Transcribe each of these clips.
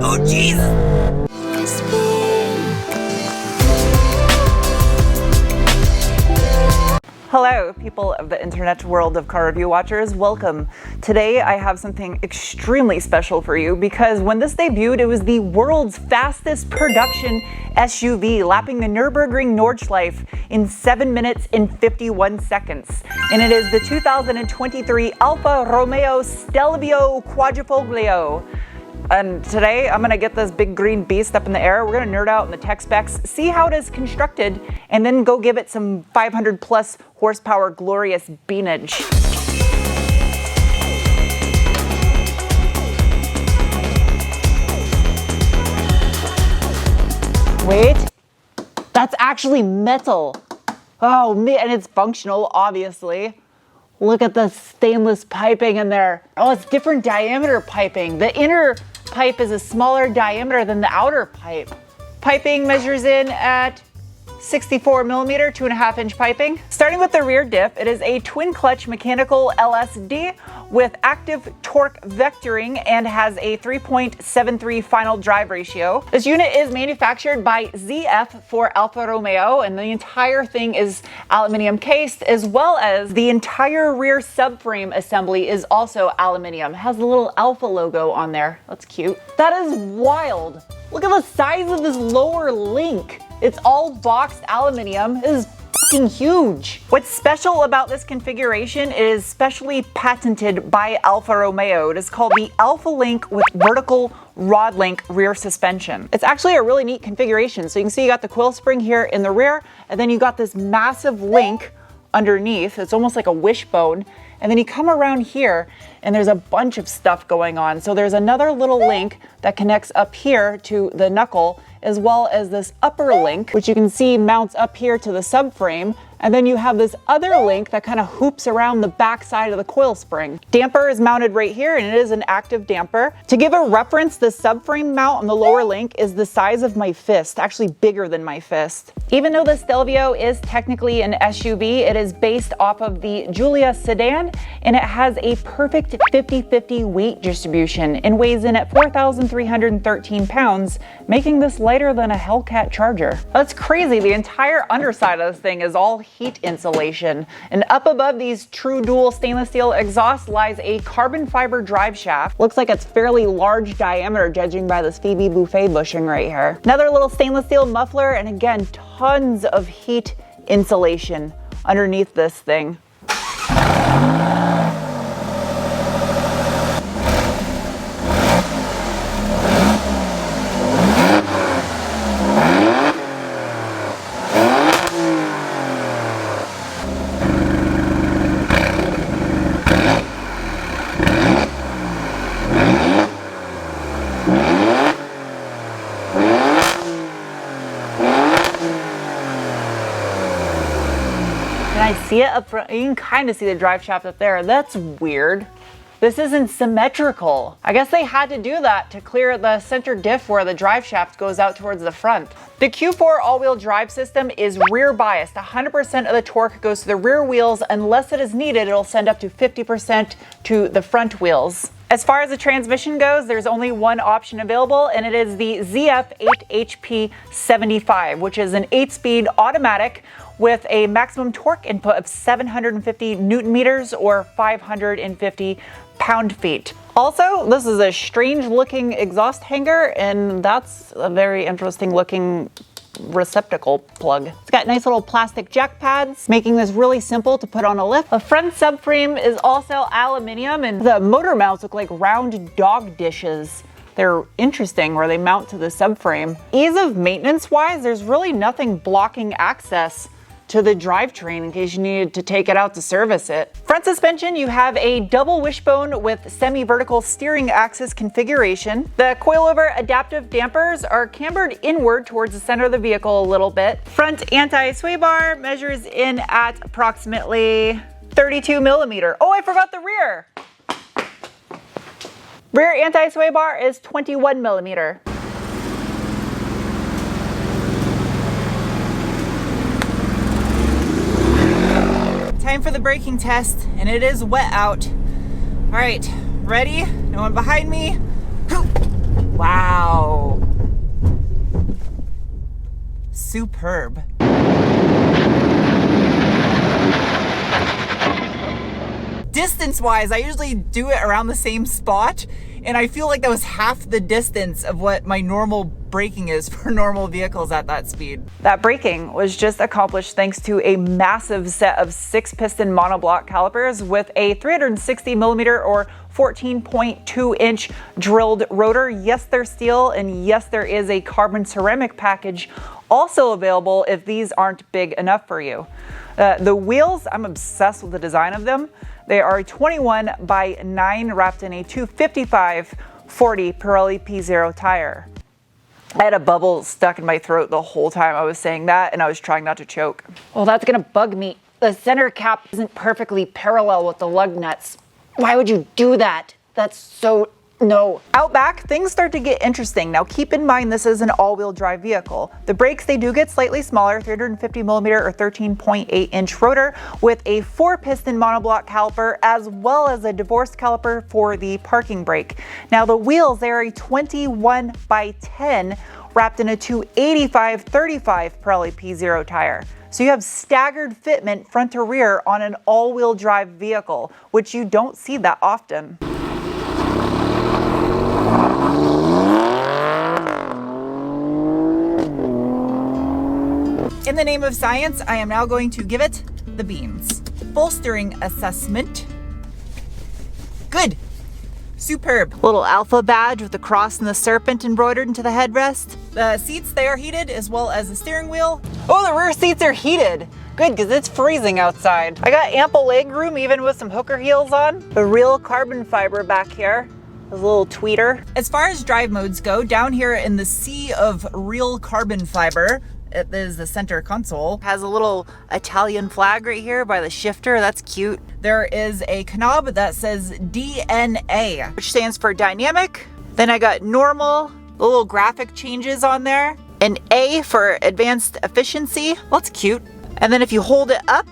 Oh, jeez. Hello, people of the internet world of car review watchers. Welcome. Today I have something extremely special for you because when this debuted, it was the world's fastest production SUV, lapping the Nürburgring Nordschleife in 7 minutes and 51 seconds. And it is the 2023 Alfa Romeo Stelvio Quadrifoglio. And today I'm gonna get this big green beast up in the air. We're gonna nerd out in the tech specs, see how it is constructed, and then go give it some 500 plus horsepower glorious beanage. Wait, that's actually metal. Oh man, and it's functional, obviously. Look at the stainless piping in there. Oh, it's different diameter piping. The inner pipe is a smaller diameter than the outer pipe. Piping measures in at 64 millimeter, 2.5 inch piping. Starting with the rear diff, it is a twin clutch mechanical LSD with active torque vectoring and has a 3.73 final drive ratio. This unit is manufactured by ZF for Alfa Romeo, and the entire thing is aluminum cased, as well as the entire rear subframe assembly is also aluminum. It has the little Alfa logo on there. That's cute. That is wild. Look at the size of this lower link. It's all boxed aluminum. It is fucking huge. What's special about this configuration is specially patented by Alfa Romeo. It is called the Alfa Link with vertical rod link rear suspension. It's actually a really neat configuration. So you can see you got the coil spring here in the rear, and then you got this massive link underneath. It's almost like a wishbone. And then you come around here and there's a bunch of stuff going on. So there's another little link that connects up here to the knuckle, as well as this upper link, which you can see mounts up here to the subframe. And then you have this other link that kind of hoops around the back side of the coil spring. Damper is mounted right here, and it is an active damper. To give a reference, the subframe mount on the lower link is the size of my fist, actually bigger than my fist. Even though the Stelvio is technically an SUV, it is based off of the Giulia sedan, and it has a perfect 50-50 weight distribution and weighs in at 4,313 pounds, making this lighter than a Hellcat Charger. That's crazy. The entire underside of this thing is all heat insulation. And up above these true dual stainless steel exhausts lies a carbon fiber drive shaft. Looks like it's fairly large diameter judging by this Phoebe buffet bushing right here. Another little stainless steel muffler, and again, tons of heat insulation underneath this thing. Can I see it up front? You can kind of see the drive shaft up there. That's weird. This isn't symmetrical. I guess they had to do that to clear the center diff where the drive shaft goes out towards the front. The Q4 all-wheel drive system is rear biased. 100% of the torque goes to the rear wheels. Unless it is needed, it'll send up to 50% to the front wheels. As far as the transmission goes, there's only one option available, and it is the ZF 8HP75, which is an 8-speed automatic with a maximum torque input of 750 Newton meters or 550 pound-feet. Also, this is a strange looking exhaust hanger, and that's a very interesting looking receptacle plug. It's got nice little plastic jack pads, making this really simple to put on a lift. The front subframe is also aluminum, and the motor mounts look like round dog dishes. They're interesting where they mount to the subframe. Ease of maintenance wise, there's really nothing blocking access to the drivetrain in case you needed to take it out to service it. Front suspension, you have a double wishbone with semi-vertical steering axis configuration. The coilover adaptive dampers are cambered inward towards the center of the vehicle a little bit. Front anti-sway bar measures in at approximately 32 millimeter. Oh, I forgot the rear. Rear anti-sway bar is 21 millimeter. Time for the braking test, and it is wet out. All right, ready? No one behind me. Wow. superb. Distance-wise, I usually do it around the same spot, and I feel like that was half the distance of what my normal braking is for normal vehicles at that speed. That braking was just accomplished thanks to a massive set of 6-piston monoblock calipers with a 360 millimeter or 14.2 inch drilled rotor. Yes, they're steel, and yes, there is a carbon ceramic package also available if these aren't big enough for you. The wheels, I'm obsessed with the design of them. They are 21 by 9 wrapped in a 255/40 Pirelli P0 tire. I had a bubble stuck in my throat the whole time I was saying that, and I was trying not to choke. Well, that's gonna bug me. The center cap isn't perfectly parallel with the lug nuts. Why would you do that? That's so... no. Out back, things start to get interesting. Now keep in mind this is an all-wheel drive vehicle. The brakes, they do get slightly smaller, 350 millimeter or 13.8 inch rotor with a 4-piston monoblock caliper as well as a divorced caliper for the parking brake. Now the wheels, they are a 21 by 10 wrapped in a 285/35 Pirelli P0 tire. So you have staggered fitment front to rear on an all-wheel drive vehicle, which you don't see that often. In the name of science, I am now going to give it the beans. Bolstering assessment. Good. Superb. Little Alfa badge with the cross and the serpent embroidered into the headrest. The seats, they are heated, as well as the steering wheel. Oh, the rear seats are heated. Good, because it's freezing outside. I got ample leg room, even with some hooker heels on. The real carbon fiber back here. A little tweeter. As far as drive modes go, down here in the sea of real carbon fiber, it is the center console. Has a little Italian flag right here by the shifter. That's cute. There is a knob that says DNA, which stands for dynamic. Then I got normal, the little graphic changes on there. An A for advanced efficiency. Well, that's cute. And then if you hold it up,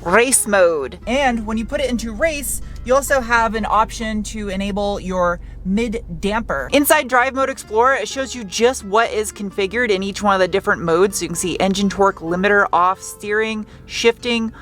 race mode. And when you put it into race, you also have an option to enable your mid damper. Inside Drive Mode Explorer, it shows you just what is configured in each one of the different modes. So you can see engine torque, limiter off, steering, shifting,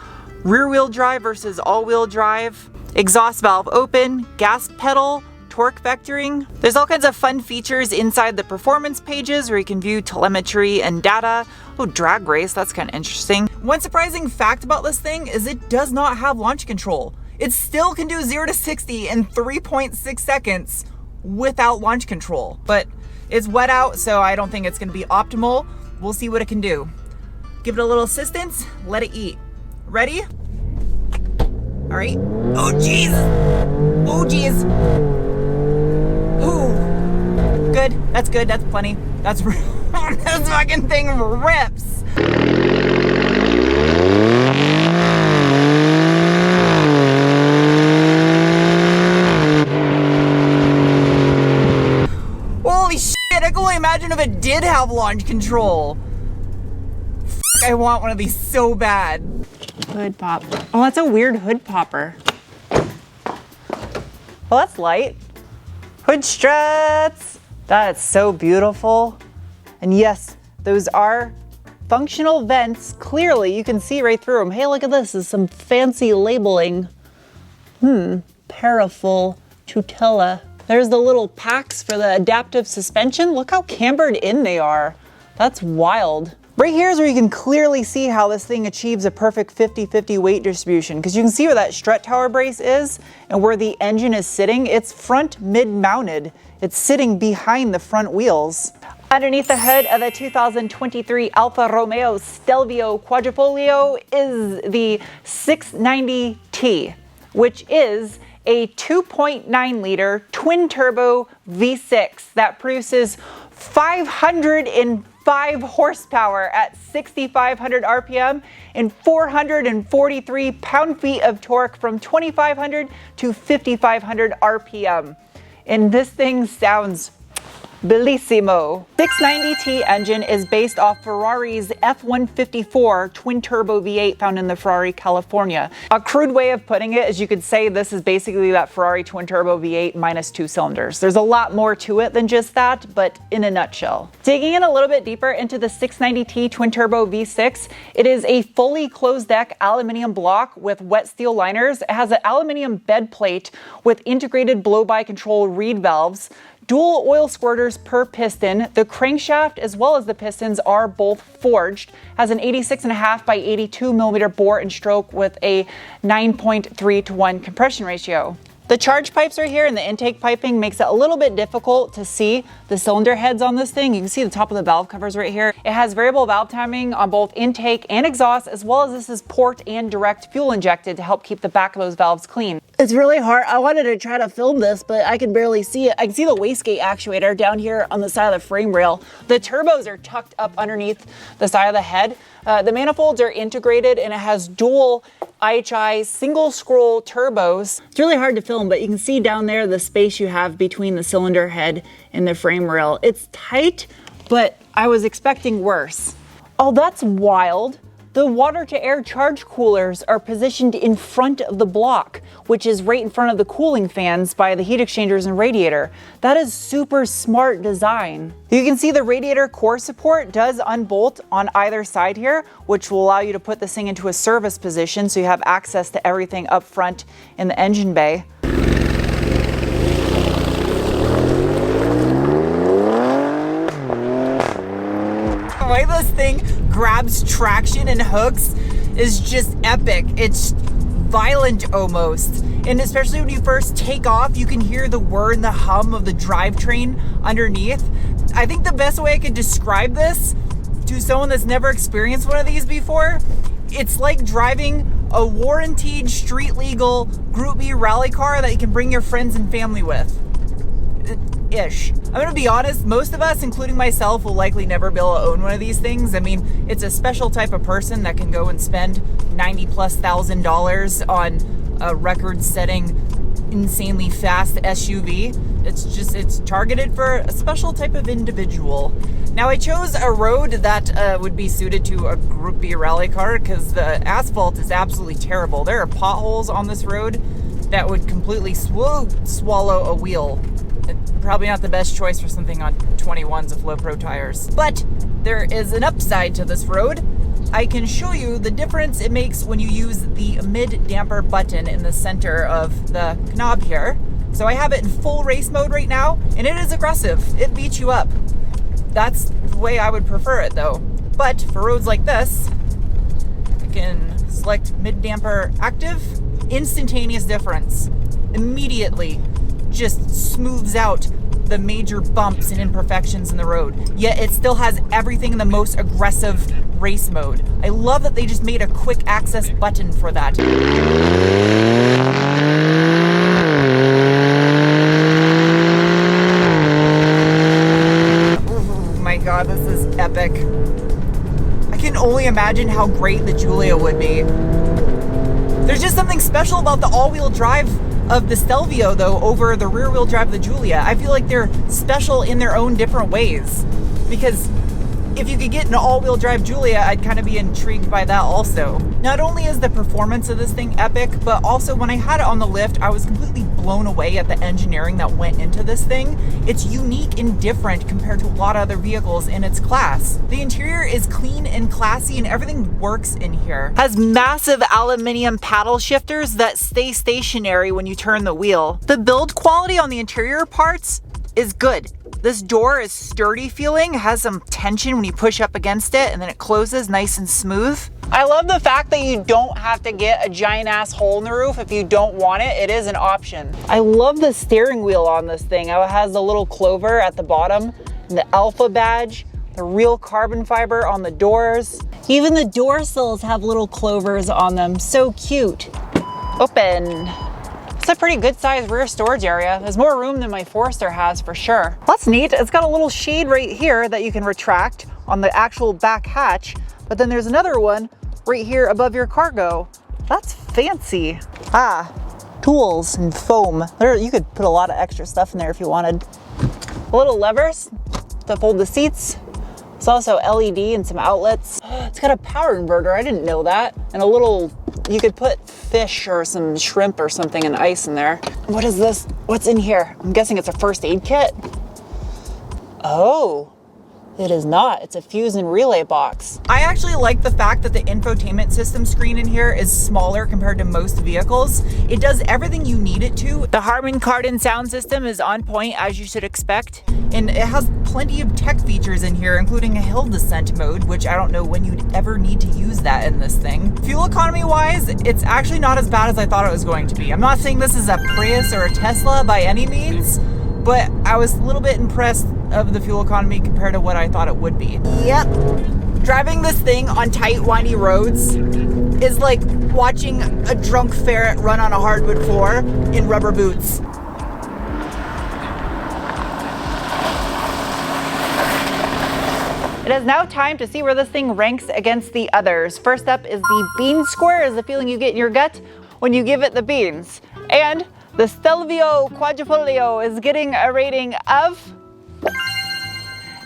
rear wheel drive versus all wheel drive, exhaust valve open, gas pedal, torque vectoring. There's all kinds of fun features inside the performance pages where you can view telemetry and data. Oh, drag race, that's kind of interesting. One surprising fact about this thing is it does not have launch control. It still can do 0 to 60 in 3.6 seconds without launch control, but it's wet out, so I don't think it's gonna be optimal. We'll see what it can do. Give it a little assistance, let it eat. Ready? All right. Oh, geez. Oh, geez. Ooh. Good, that's good, that's plenty. That's this fucking thing rips. Holy shit, I can only imagine if it did have launch control. I want one of these so bad. Hood pop. Oh, that's a weird hood popper. Well, that's light. Hood struts. That's so beautiful. And yes, those are functional vents. Clearly, you can see right through them. Hey, look at this. This is some fancy labeling. Parafull tutela. There's the little packs for the adaptive suspension. Look how cambered in they are. That's wild. Right here is where you can clearly see how this thing achieves a perfect 50-50 weight distribution, because you can see where that strut tower brace is and where the engine is sitting. It's front mid-mounted. It's sitting behind the front wheels. Underneath the hood of the 2023 Alfa Romeo Stelvio Quadrifoglio is the 690T, which is a 2.9 liter twin turbo V6 that produces 505 horsepower at 6,500 RPM and 443 pound-feet of torque from 2,500 to 5,500 RPM. And this thing sounds Bellissimo. 690T engine is based off Ferrari's F154 twin-turbo V8 found in the Ferrari California. A crude way of putting it is you could say this is basically that Ferrari twin-turbo V8 minus 2 cylinders. There's a lot more to it than just that, but in a nutshell. Digging in a little bit deeper into the 690T twin-turbo V6, it is a fully closed-deck aluminum block with wet steel liners. It has an aluminum bed plate with integrated blow-by control reed valves, dual oil squirters per piston. The crankshaft as well as the pistons are both forged. Has an 86.5 by 82 millimeter bore and stroke with a 9.3:1 compression ratio. The charge pipes right here and the intake piping makes it a little bit difficult to see the cylinder heads on this thing. You can see the top of the valve covers right here. It has variable valve timing on both intake and exhaust, as well as this is port and direct fuel injected to help keep the back of those valves clean. It's really hard. I wanted to try to film this, but I can barely see it. I can see the wastegate actuator down here on the side of the frame rail. The turbos are tucked up underneath the side of the head. The manifolds are integrated and it has dual IHI single scroll turbos. It's really hard to film, but you can see down there the space you have between the cylinder head and the frame rail. It's tight, but I was expecting worse. Oh, that's wild. The water-to-air charge coolers are positioned in front of the block, which is right in front of the cooling fans by the heat exchangers and radiator. That is super smart design. You can see the radiator core support does unbolt on either side here, which will allow you to put this thing into a service position so you have access to everything up front in the engine bay. The way this thing grabs traction and hooks is just epic. It's violent almost. And especially when you first take off, you can hear the whir and the hum of the drivetrain underneath. I think the best way I could describe this to someone that's never experienced one of these before, it's like driving a warranted street legal Group B rally car that you can bring your friends and family with. Ish. I'm gonna be honest, most of us, including myself, will likely never be able to own one of these things. I mean, it's a special type of person that can go and spend $90,000+ on a record-setting, insanely fast SUV. It's targeted for a special type of individual. Now, I chose a road that would be suited to a Group B rally car because the asphalt is absolutely terrible. There are potholes on this road that would completely swallow a wheel. Probably not the best choice for something on 21s with low pro tires. But there is an upside to this road. I can show you the difference it makes when you use the mid damper button in the center of the knob here. So I have it in full race mode right now, and it is aggressive. It beats you up. That's the way I would prefer it though. But for roads like this, I can select mid damper active, instantaneous difference. Immediately just smooths out the major bumps and imperfections in the road, yet it still has everything in the most aggressive race mode. I love that they just made a quick access button for that. Oh my god, this is epic. I can only imagine how great the Giulia would be. There's just something special about the all-wheel drive of the Stelvio though over the rear wheel drive of the Giulia. I feel like they're special in their own different ways, because if you could get an all-wheel drive Giulia, I'd kind of be intrigued by that also. Not only is the performance of this thing epic, but also when I had it on the lift, I was completely blown away at the engineering that went into this thing. It's unique and different compared to a lot of other vehicles in its class. The interior is clean and classy and everything works in here. Has massive aluminum paddle shifters that stay stationary when you turn the wheel. The build quality on the interior parts is good. This door is sturdy feeling, has some tension when you push up against it, and then it closes nice and smooth. I love the fact that you don't have to get a giant ass hole in the roof if you don't want it. It is an option. I love the steering wheel on this thing. It has the little clover at the bottom, the Alfa badge, the real carbon fiber on the doors. Even the door sills have little clovers on them. So cute. Open. It's a pretty good sized rear storage area. There's more room than my Forester has for sure. That's neat. It's got a little shade right here that you can retract on the actual back hatch, but then there's another one right here above your cargo. That's fancy. Ah, tools and foam. You could put a lot of extra stuff in there if you wanted. little levers to fold the seats. It's also LED and some outlets. It's got a power inverter, I didn't know that. And a little, you could put fish or some shrimp or something and ice in there. What is this? What's in here? I'm guessing it's a first aid kit. Oh. It is not. It's a fuse and relay box. I actually like the fact that the infotainment system screen in here is smaller compared to most vehicles. It does everything you need it to. The Harman Kardon sound system is on point, as you should expect. And it has plenty of tech features in here, including a hill descent mode, which I don't know when you'd ever need to use that in this thing. Fuel economy wise, it's actually not as bad as I thought it was going to be. I'm not saying this is a Prius or a Tesla by any means, but I was a little bit impressed of the fuel economy compared to what I thought it would be. Yep. Driving this thing on tight, windy roads is like watching a drunk ferret run on a hardwood floor in rubber boots. It is now time to see where this thing ranks against the others. First up is the bean square, is the feeling you get in your gut when you give it the beans. And the Stelvio Quadrifoglio is getting a rating of...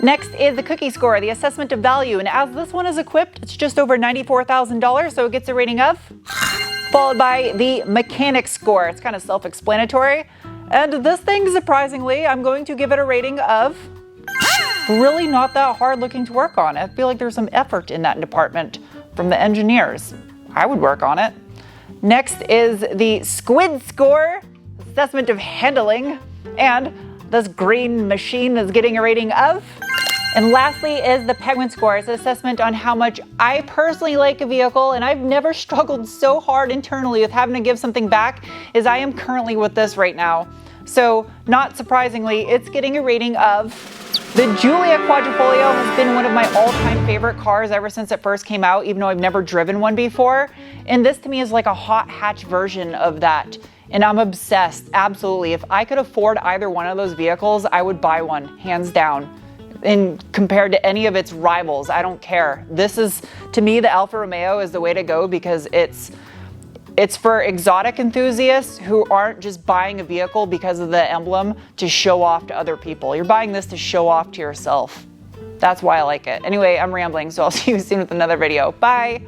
Next is the cookie score, the assessment of value, and as this one is equipped, it's just over $94,000, so it gets a rating of, followed by the mechanic score. It's kind of self-explanatory, and this thing, surprisingly, I'm going to give it a rating of really not that hard looking to work on. I feel like there's some effort in that department from the engineers. I would work on it. Next is the squid score, assessment of handling, and this green machine is getting a rating of. And lastly is the penguin score. It's an assessment on how much I personally like a vehicle, and I've never struggled so hard internally with having to give something back as I am currently with this right now. So not surprisingly, it's getting a rating of. The Giulia Quadrifoglio has been one of my all-time favorite cars ever since it first came out, even though I've never driven one before. And this to me is like a hot hatch version of that. And I'm obsessed, absolutely. If I could afford either one of those vehicles, I would buy one, hands down. And compared to any of its rivals, I don't care. This is, to me, the Alfa Romeo is the way to go because it's for exotic enthusiasts who aren't just buying a vehicle because of the emblem to show off to other people. You're buying this to show off to yourself. That's why I like it. Anyway, I'm rambling, so I'll see you soon with another video. Bye.